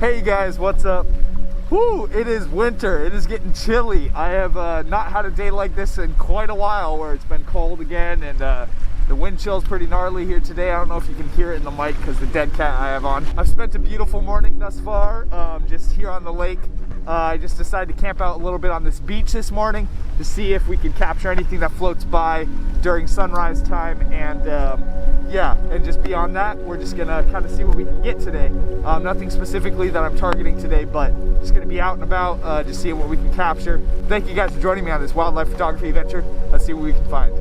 Hey guys, what's up? Whoo, it is winter. It is getting chilly. I have not had a day like this in quite a while where it's been cold again, and the wind chill's pretty gnarly here today. I don't know if you can hear it in the mic because the dead cat I have on. I've spent a beautiful morning thus far, just here on the lake. I just decided to camp out a little bit on this beach this morning to see if we could capture anything that floats by during sunrise time, and yeah, and just beyond that, we're just gonna kind of see what we can get today. Nothing specifically that I'm targeting today, but just gonna be out and about, just seeing what we can capture. Thank you guys for joining me on this wildlife photography adventure. Let's see what we can find.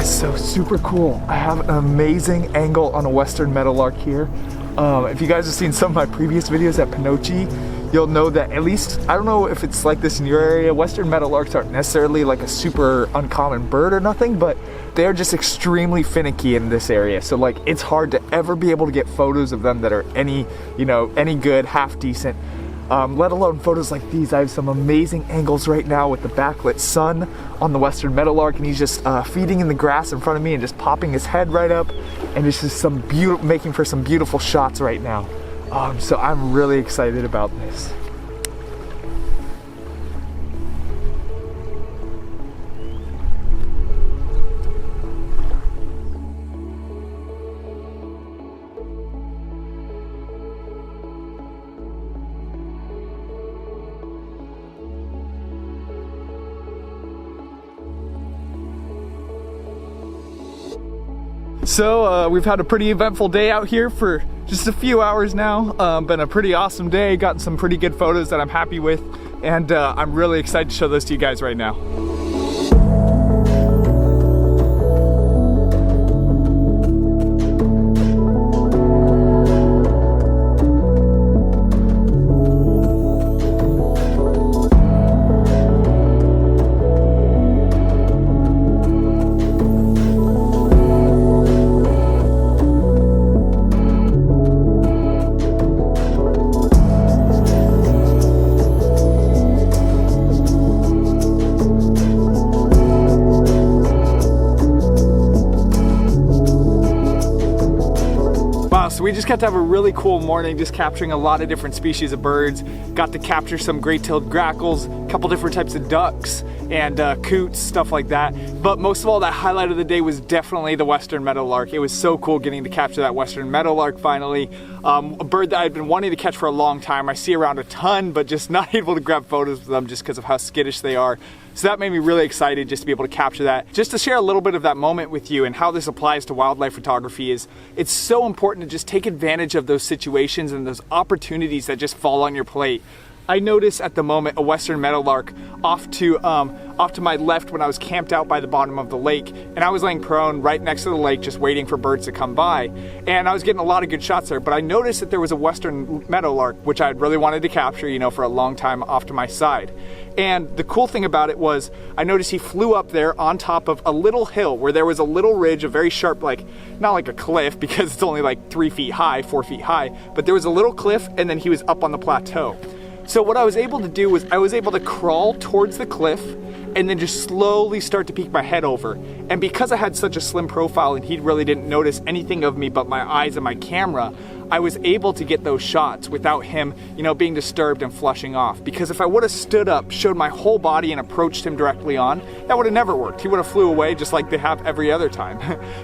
So super cool. I have an amazing angle on a Western Meadowlark here. If you guys have seen some of my previous videos at Pinochi, you'll know that, at least, I don't know if it's like this in your area, Western Meadowlarks aren't necessarily like a super uncommon bird or nothing, but they're just extremely finicky in this area. So like, it's hard to ever be able to get photos of them that are any good, half decent. Let alone photos like these. I have some amazing angles right now with the backlit sun on the Western Meadowlark, and he's just feeding in the grass in front of me and just popping his head right up, and it's just making for some beautiful shots right now. So I'm really excited about this. So we've had a pretty eventful day out here for just a few hours now. Been a pretty awesome day, gotten some pretty good photos that I'm happy with, and I'm really excited to show those to you guys right now. So we just got to have a really cool morning, just capturing a lot of different species of birds. Got to capture some great-tailed grackles, a couple different types of ducks, and coots, stuff like that. But most of all, that highlight of the day was definitely the Western Meadowlark. It was so cool getting to capture that Western Meadowlark finally. A bird that I've been wanting to catch for a long time. I see around a ton, but just not able to grab photos of them just because of how skittish they are. So that made me really excited just to be able to capture that. Just to share a little bit of that moment with you and how this applies to wildlife photography is, it's so important to just take advantage of those situations and those opportunities that just fall on your plate. I noticed at the moment a Western Meadowlark off to my left when I was camped out by the bottom of the lake, and I was laying prone right next to the lake just waiting for birds to come by, and I was getting a lot of good shots there. But I noticed that there was a Western Meadowlark, which I really wanted to capture, you know, for a long time off to my side. And the cool thing about it was I noticed he flew up there on top of a little hill where there was a little ridge, a very sharp, like, not like a cliff because it's only like 3 feet high, 4 feet high, but there was a little cliff, and then he was up on the plateau. So what I was able to do was I was able to crawl towards the cliff and then just slowly start to peek my head over. And because I had such a slim profile and he really didn't notice anything of me but my eyes and my camera, I was able to get those shots without him, being disturbed and flushing off. Because if I would have stood up, showed my whole body and approached him directly on, that would have never worked. He would have flew away just like they have every other time.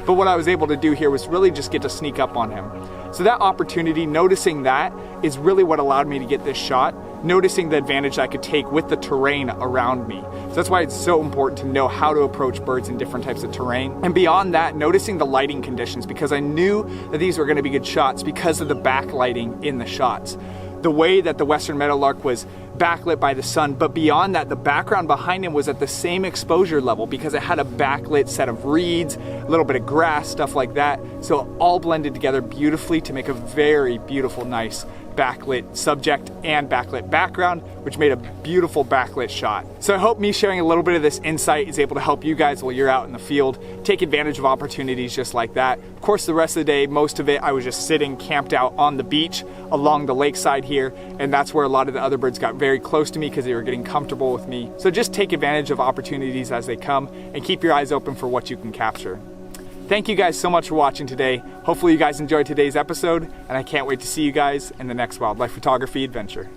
But what I was able to do here was really just get to sneak up on him. So that opportunity, noticing that, is really what allowed me to get this shot, noticing the advantage I could take with the terrain around me. So that's why it's so important to know how to approach birds in different types of terrain. And beyond that, noticing the lighting conditions, because I knew that these were going to be good shots because of the backlighting in the shots. The way that the Western Meadowlark was backlit by the sun, but beyond that, the background behind him was at the same exposure level because it had a backlit set of reeds, a little bit of grass, stuff like that. So it all blended together beautifully to make a very beautiful, nice backlit subject and backlit background, which made a beautiful backlit shot. So I hope me sharing a little bit of this insight is able to help you guys while you're out in the field take advantage of opportunities just like that. Of course, the rest of the day, most of it, I was just sitting camped out on the beach along the lakeside here, and that's where a lot of the other birds got very close to me because they were getting comfortable with me. So just take advantage of opportunities as they come and keep your eyes open for what you can capture. Thank you guys so much for watching today. Hopefully you guys enjoyed today's episode, and I can't wait to see you guys in the next wildlife photography adventure.